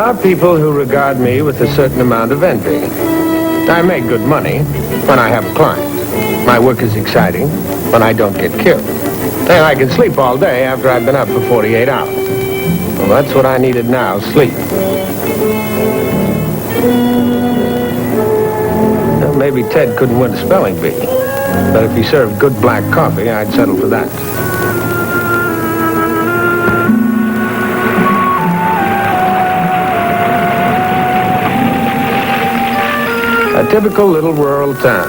are people who regard me with a certain amount of envy. I make good money when I have a client. My work is exciting when I don't get killed. And I can sleep all day after I've been up for 48 hours. Well, that's what I needed now, sleep. Well, maybe Ted couldn't win a spelling bee. But if he served good black coffee, I'd settle for that. A typical little rural town.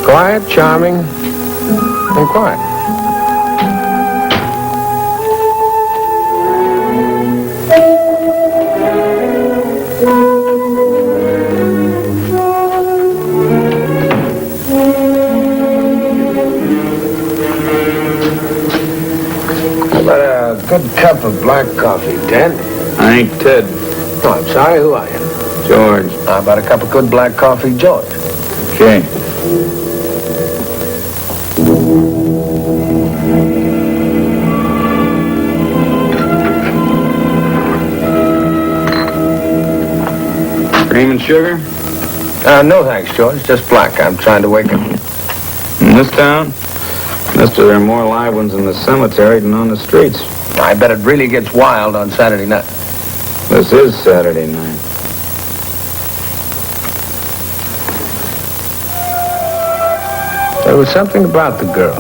Quiet, charming, and quiet. How about a good cup of black coffee, Ted? I ain't Ted. Oh, I'm sorry, who are you? George. How about a cup of good black coffee, George? Okay. Cream and sugar? No thanks, George. Just black. I'm trying to wake him. In this town? Mister, there are more live ones in the cemetery than on the streets. I bet it really gets wild on Saturday night. This is Saturday night. There was something about the girl.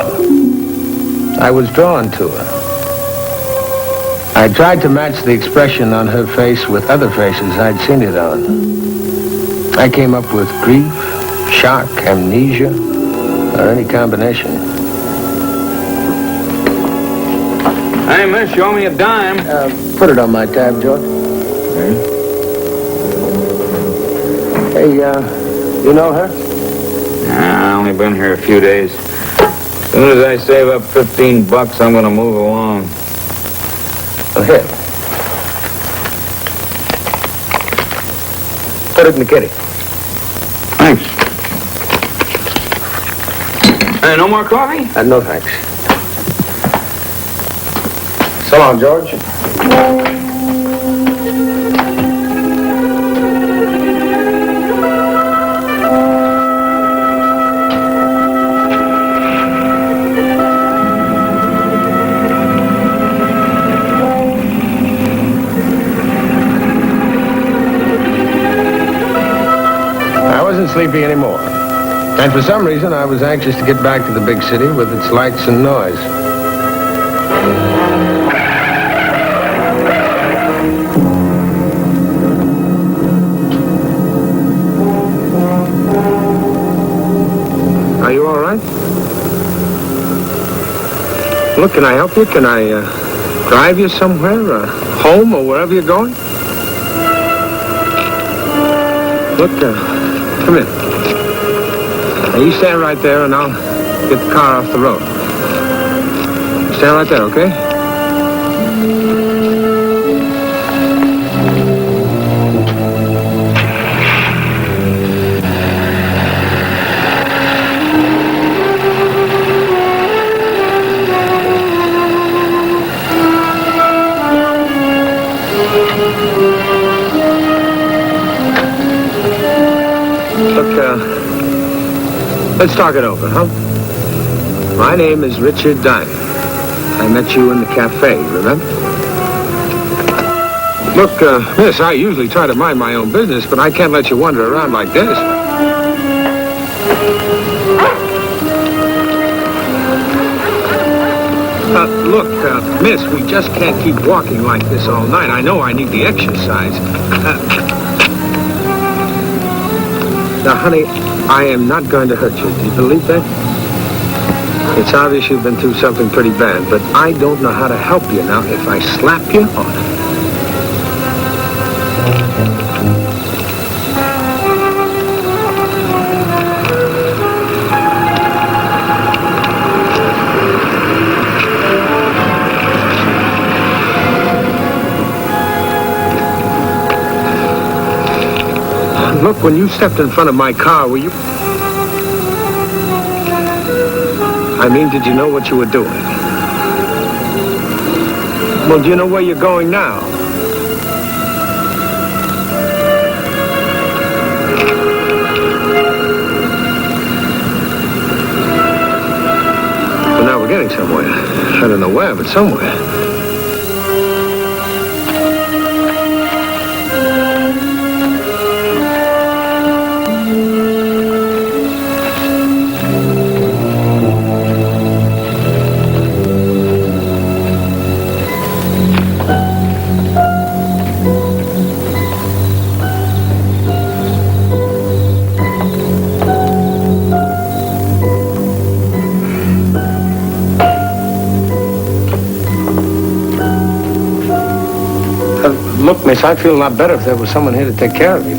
I was drawn to her. I tried to match the expression on her face with other faces I'd seen it on. I came up with grief, shock, amnesia, or any combination. Hey, miss, show me a dime. Put it on my tab, George. Okay. Hey, you know her? Nah, I only been here a few days. As soon as I save up $15, I'm gonna move along. Well, here. Put it in the kitty. Thanks. Hey, no more coffee? No, thanks. So long, George. Sleepy anymore. And for some reason, I was anxious to get back to the big city with its lights and noise. Are you all right? Look, can I help you? Can I drive you somewhere? Home or wherever you're going? Look, come in. Now, you stand right there, and I'll get the car off the road. Stand right there, okay? Let's talk it over, huh? My name is Richard Dine. I met you in the cafe, remember? Look, miss, I usually try to mind my own business, but I can't let you wander around like this. Look, miss, we just can't keep walking like this all night. I know I need the exercise. Now, honey, I am not going to hurt you. Do you believe that? It's obvious you've been through something pretty bad, but I don't know how to help you now if I slap you or... Look, when you stepped in front of my car, were you... I mean, did you know what you were doing? Well, do you know where you're going now? somewhere. I don't know where, but somewhere. Look, miss, I'd feel a lot better if there was someone here to take care of you.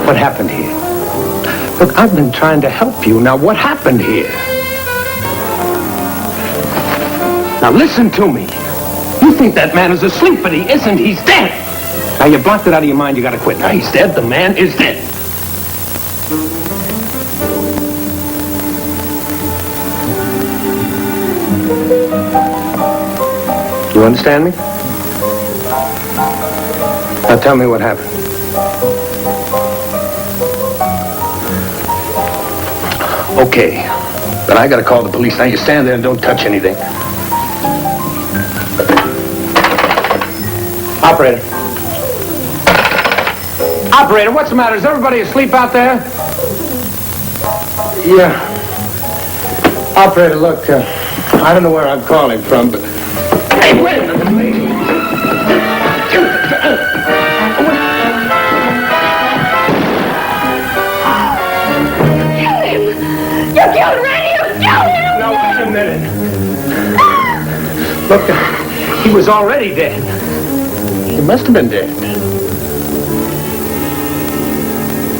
What happened here? Look, I've been trying to help you. Now, what happened here? Now, listen to me. You think that man is asleep, but he isn't. He's dead. Now, you blocked it out of your mind. You gotta quit. Now, he's dead. The man is dead. You understand me? Now, tell me what happened. Okay, but I gotta call the police. Now you stand there and don't touch anything. Operator. Operator, what's the matter? Is everybody asleep out there? Yeah. Operator, look, I don't know where I'm calling from, but... Hey, wait a minute, lady. You killed Randy! You killed him! No, wait a minute. Look, he was already dead. He must have been dead.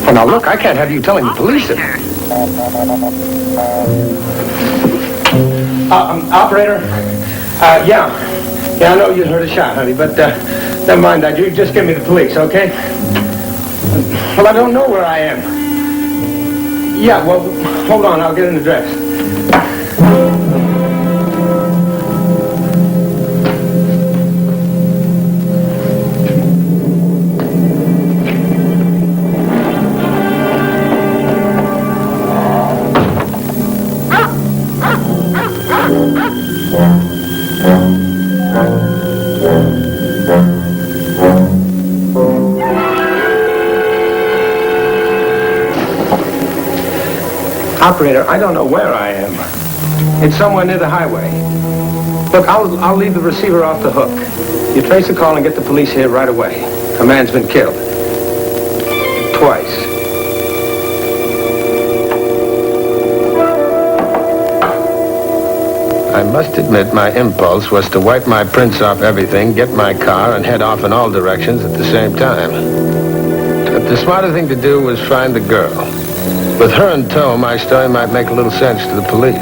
Oh, now look, I can't have you telling the police that... Operator? Yeah, I know you heard a shot, honey, but never mind that. You just give me the police, okay? Well, I don't know where I am. Yeah, well, hold on, I'll get an address. Operator, I don't know where I am. It's somewhere near the highway. Look, I'll leave the receiver off the hook. You trace the call and get the police here right away. A man's been killed. Twice. I must admit my impulse was to wipe my prints off everything, get my car, and head off in all directions at the same time. But the smarter thing to do was find the girl. With her in tow, my story might make a little sense to the police.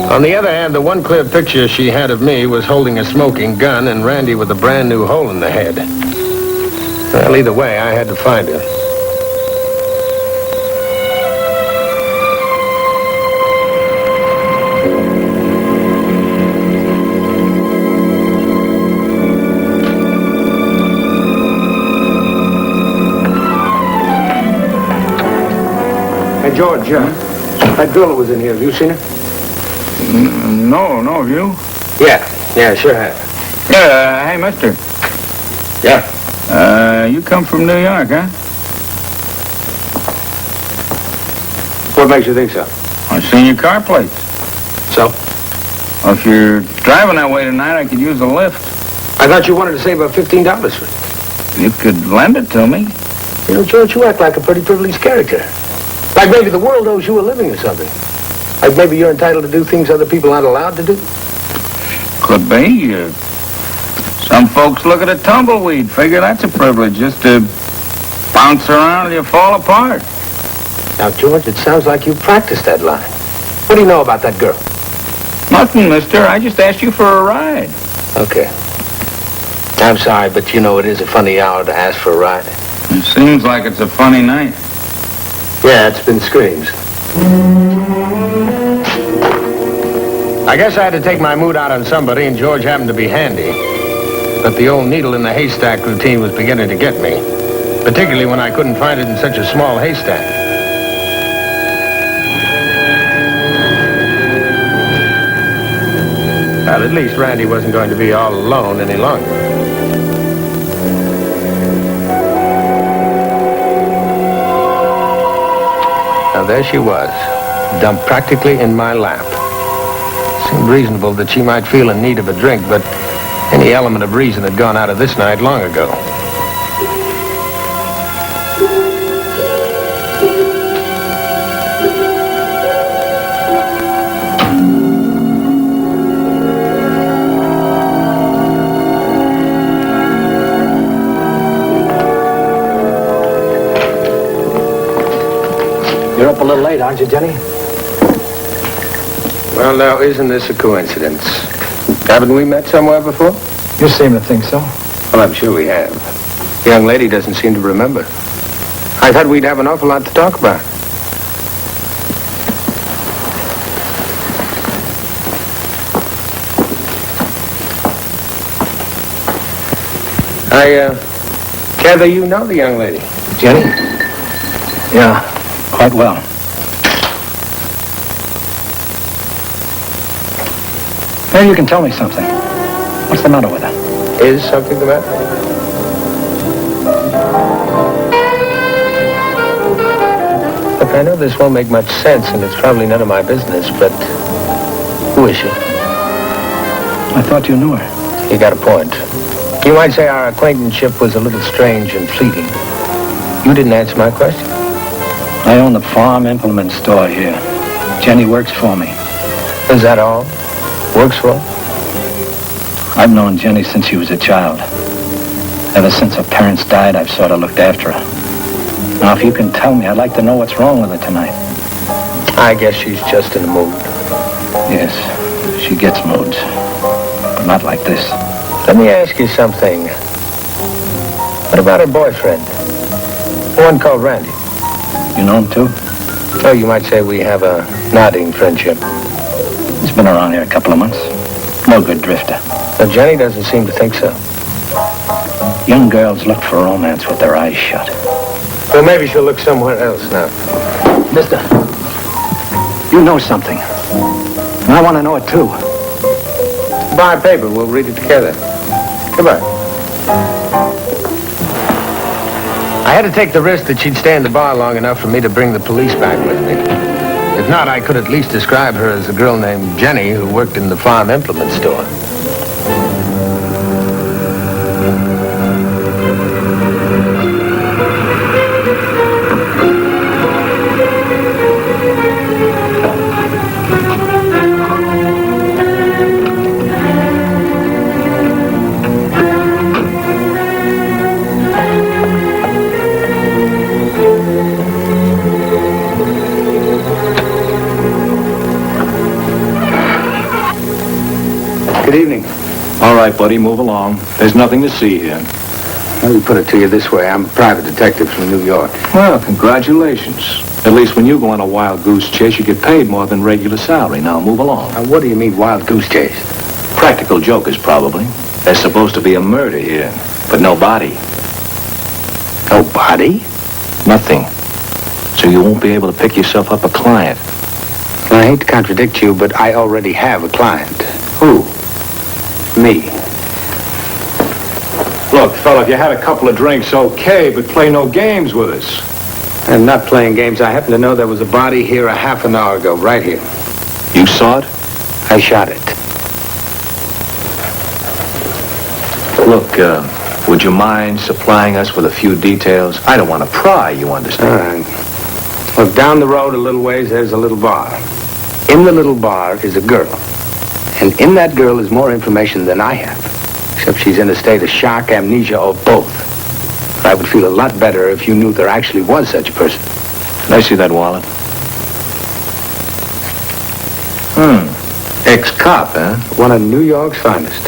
On the other hand, the one clear picture she had of me was holding a smoking gun and Randy with a brand new hole in the head. Well, either way, I had to find her. Hey, George, that girl that was in here, have you seen her? No, have you? Yeah, sure have. Yeah, hey, mister. Yeah. You come from New York, huh? What makes you think so? I seen your car plates. So? Well, if you're driving that way tonight, I could use a lift. I thought you wanted to save about $15 for it. You could lend it to me. You know, George, you act like a pretty privileged character. Like maybe the world owes you a living or something. Like maybe you're entitled to do things other people aren't allowed to do. Could be. Some folks look at a tumbleweed, figure that's a privilege, just to bounce around and you fall apart. Now, George, it sounds like you practiced that line. What do you know about that girl? Nothing, mister. I just asked you for a ride. Okay. I'm sorry, but you know it is a funny hour to ask for a ride. It seems like it's a funny night. Yeah, it's been screams. I guess I had to take my mood out on somebody, and George happened to be handy. But the old needle in the haystack routine was beginning to get me, particularly when I couldn't find it in such a small haystack. Well, at least Randy wasn't going to be all alone any longer. Now, there she was, dumped practically in my lap. Seemed reasonable that she might feel in need of a drink, but any element of reason had gone out of this night long ago. You're up a little late, aren't you, Jenny? Well, now, isn't this a coincidence? Haven't we met somewhere before? You seem to think so. Well, I'm sure we have. The young lady doesn't seem to remember. I thought we'd have an awful lot to talk about. I gather you know the young lady. Jenny? Yeah, quite well. Maybe you can tell me something. What's the matter with her? Is something the matter? Look, I know this won't make much sense, and it's probably none of my business, but who is she? I thought you knew her. You got a point. You might say our acquaintanceship was a little strange and fleeting. You didn't answer my question. I own the farm implement store here. Jenny works for me. Is that all? Works for? I've known Jenny since she was a child. Ever since her parents died, I've sort of looked after her. Now, if you can tell me, I'd like to know what's wrong with her tonight. I guess she's just in the mood. Yes, she gets moods, but not like this. Let me ask you something. What about her boyfriend? The one called Randy. You know him, too? Oh, you might say we have a nodding friendship. He's been around here a couple of months. No good drifter. But Jenny doesn't seem to think so. Young girls look for romance with their eyes shut. Well, maybe she'll look somewhere else now. Mister, you know something. And I want to know it, too. Buy a paper. We'll read it together. Goodbye. I had to take the risk that she'd stay in the bar long enough for me to bring the police back with me. If not, I could at least describe her as a girl named Jenny who worked in the farm implement store. Good evening. All right, buddy, move along. There's nothing to see here. Let me put it to you this way. I'm a private detective from New York. Well, congratulations. At least when you go on a wild goose chase, you get paid more than regular salary. Now, move along. Now, what do you mean, wild goose chase? Practical jokers, probably. There's supposed to be a murder here, but no body. No body? Nothing. So you won't be able to pick yourself up a client. Well, I hate to contradict you, but I already have a client. Who? Me. Look, fella, if you had a couple of drinks, okay, but play no games with us. I'm not playing games. I happen to know there was a body here a half an hour ago, right here. You saw it? I shot it. Look, would you mind supplying us with a few details? I don't want to pry, you understand? All right. Look, down the road a little ways, there's a little bar. In the little bar is a girl. And in that girl is more information than I have. Except she's in a state of shock, amnesia, or both. I would feel a lot better if you knew there actually was such a person. Can I see that wallet? Ex-cop, huh? One of New York's finest.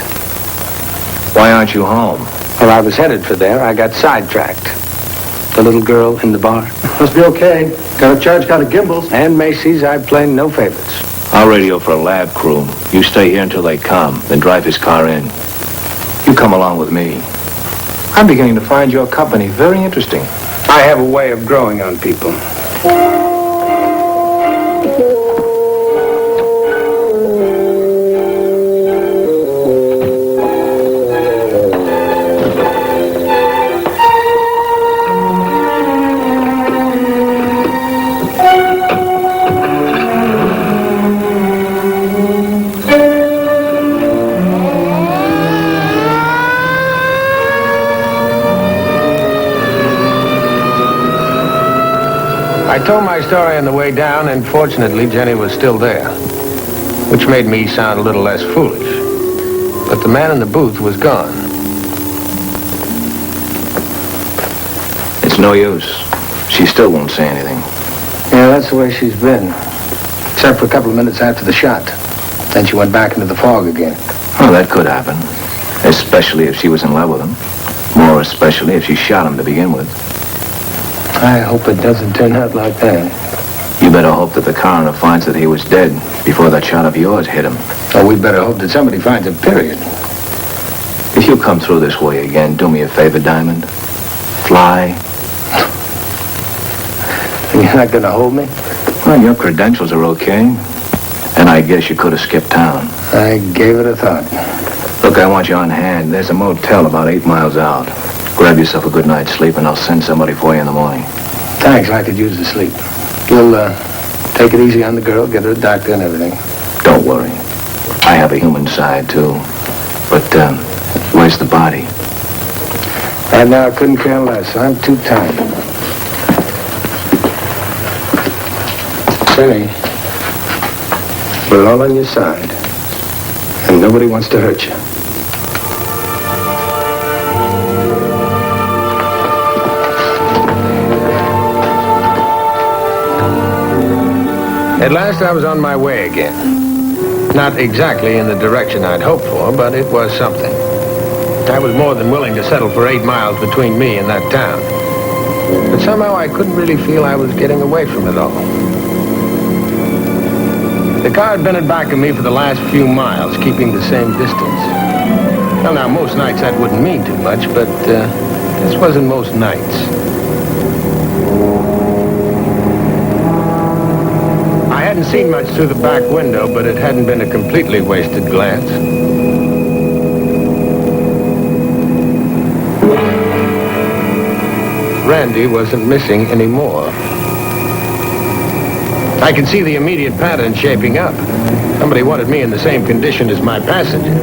Why aren't you home? Well, I was headed for there. I got sidetracked. The little girl in the bar. Must be okay. Got a charge, got a gimbals. And Macy's, I play no favorites. I'll radio for a lab crew. You stay here until they come, then drive his car in. You come along with me. I'm beginning to find your company very interesting. I have a way of growing on people. I told my story on the way down, and fortunately, Jenny was still there, which made me sound a little less foolish. But the man in the booth was gone. It's no use. She still won't say anything. Yeah, that's the way she's been. Except for a couple of minutes after the shot. Then she went back into the fog again. Oh, that could happen. Especially if she was in love with him. More especially if she shot him to begin with. I hope it doesn't turn out like that. You better hope that the coroner finds that he was dead before that shot of yours hit him. Oh, we better hope that somebody finds him, period. If you come through this way again, do me a favor, Diamond. Fly. You're not going to hold me? Well, your credentials are okay. And I guess you could have skipped town. I gave it a thought. Look, I want you on hand. There's a motel about 8 miles out. Grab yourself a good night's sleep, and I'll send somebody for you in the morning. Thanks, I could use the sleep. You'll take it easy on the girl, get her a doctor and everything. Don't worry. I have a human side, too. But, where's the body? Right now, I couldn't care less. I'm too tired. Jenny, we're all on your side. And nobody wants to hurt you. At last, I was on my way again. Not exactly in the direction I'd hoped for, but it was something. I was more than willing to settle for 8 miles between me and that town. But somehow I couldn't really feel I was getting away from it all. The car had been in back of me for the last few miles, keeping the same distance. Well, now, most nights that wouldn't mean too much, but this wasn't most nights. I hadn't seen much through the back window, but it hadn't been a completely wasted glance. Randy wasn't missing anymore. I could see the immediate pattern shaping up. Somebody wanted me in the same condition as my passenger.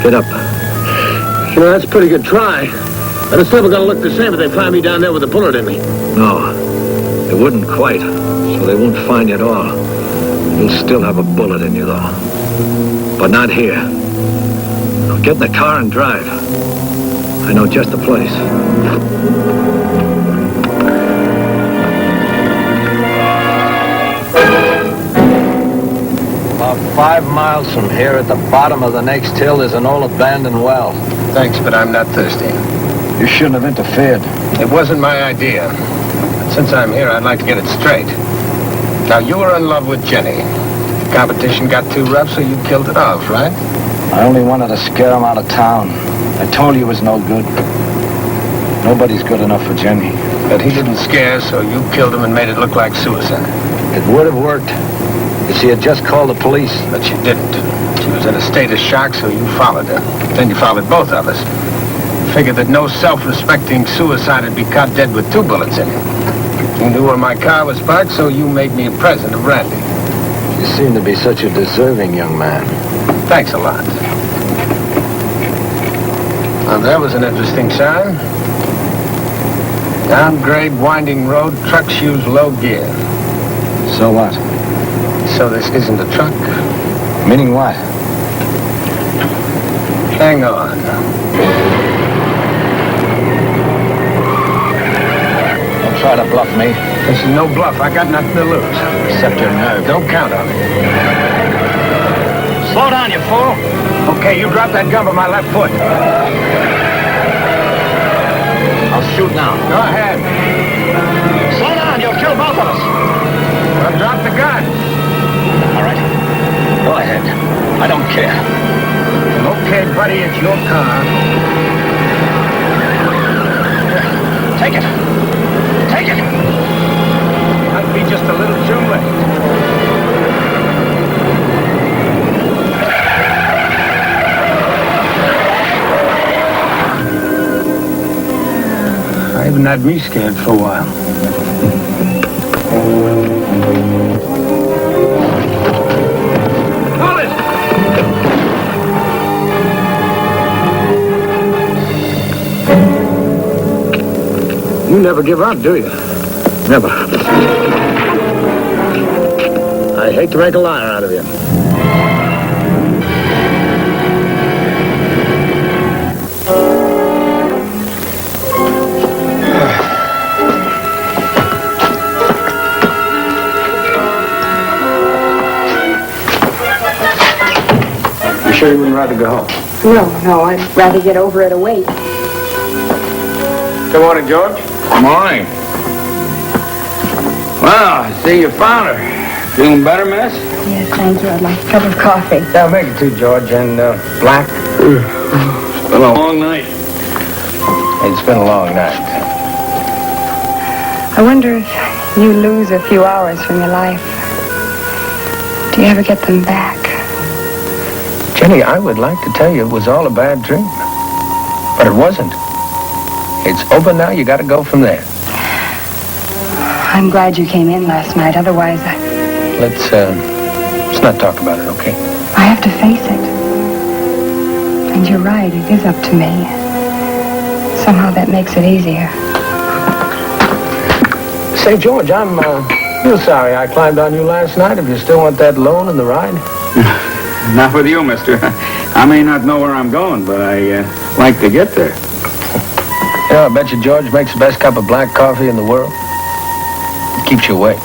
Get up. You know, that's a pretty good try. But it's never going to look the same if they find me down there with a bullet in me. No, they wouldn't quite, so they won't find you at all. You'll still have a bullet in you, though. But not here. Now get in the car and drive. I know just the place. About 5 miles from here, at the bottom of the next hill, there's an old abandoned well. Thanks, but I'm not thirsty. You shouldn't have interfered. It wasn't my idea. But since I'm here, I'd like to get it straight. Now, you were in love with Jenny. Competition got too rough, so you killed it off, right? I only wanted to scare him out of town. I told you he was no good. Nobody's good enough for Jenny. But he didn't scare, so you killed him and made it look like suicide. It would have worked if she had just called the police. But she didn't. She was in a state of shock, so you followed her. Then you followed both of us. Figured that no self-respecting suicide would be caught dead with 2 bullets in him. You knew where my car was parked, so you made me a present of Randy. You seem to be such a deserving young man. Thanks a lot. Well, that was an interesting sign. Downgrade, winding road, truck shoes, low gear. So what? So this isn't a truck? Meaning what? Hang on. Don't try to bluff me. This is no bluff. I got nothing to lose. Except your nerve. Don't count on it. Slow down, you fool. Okay, you drop that gun by my left foot. I'll shoot now. Go ahead. Slow down, you'll kill both of us. Well, drop the gun. All right. Go ahead. I don't care. Okay, buddy, it's your car. Take it. Take it. Might be just a little too late. I haven't had me scared for a while. Bullet! You never give up, do you? Never. I hate to make a liar out of you. You sure you wouldn't rather go home? No, I'd rather get over it away. Good morning, George. Good morning. Well, I see you found her. Feeling better, miss? Yes, thank you. I'd like a cup of coffee. Yeah, make it 2, George, and black. It's been a long night. It's been a long night. I wonder if you lose a few hours from your life, do you ever get them back? Jenny, I would like to tell you it was all a bad dream. But it wasn't. It's over now. You got to go from there. I'm glad you came in last night. Otherwise, Let's not talk about it, okay? I have to face it. And you're right. It is up to me. Somehow that makes it easier. Say, George, I'm real sorry I climbed on you last night. If you still want that loan and the ride. Not with you, mister. I may not know where I'm going, but I like to get there. You know, I bet you George makes the best cup of black coffee in the world. It keeps you awake.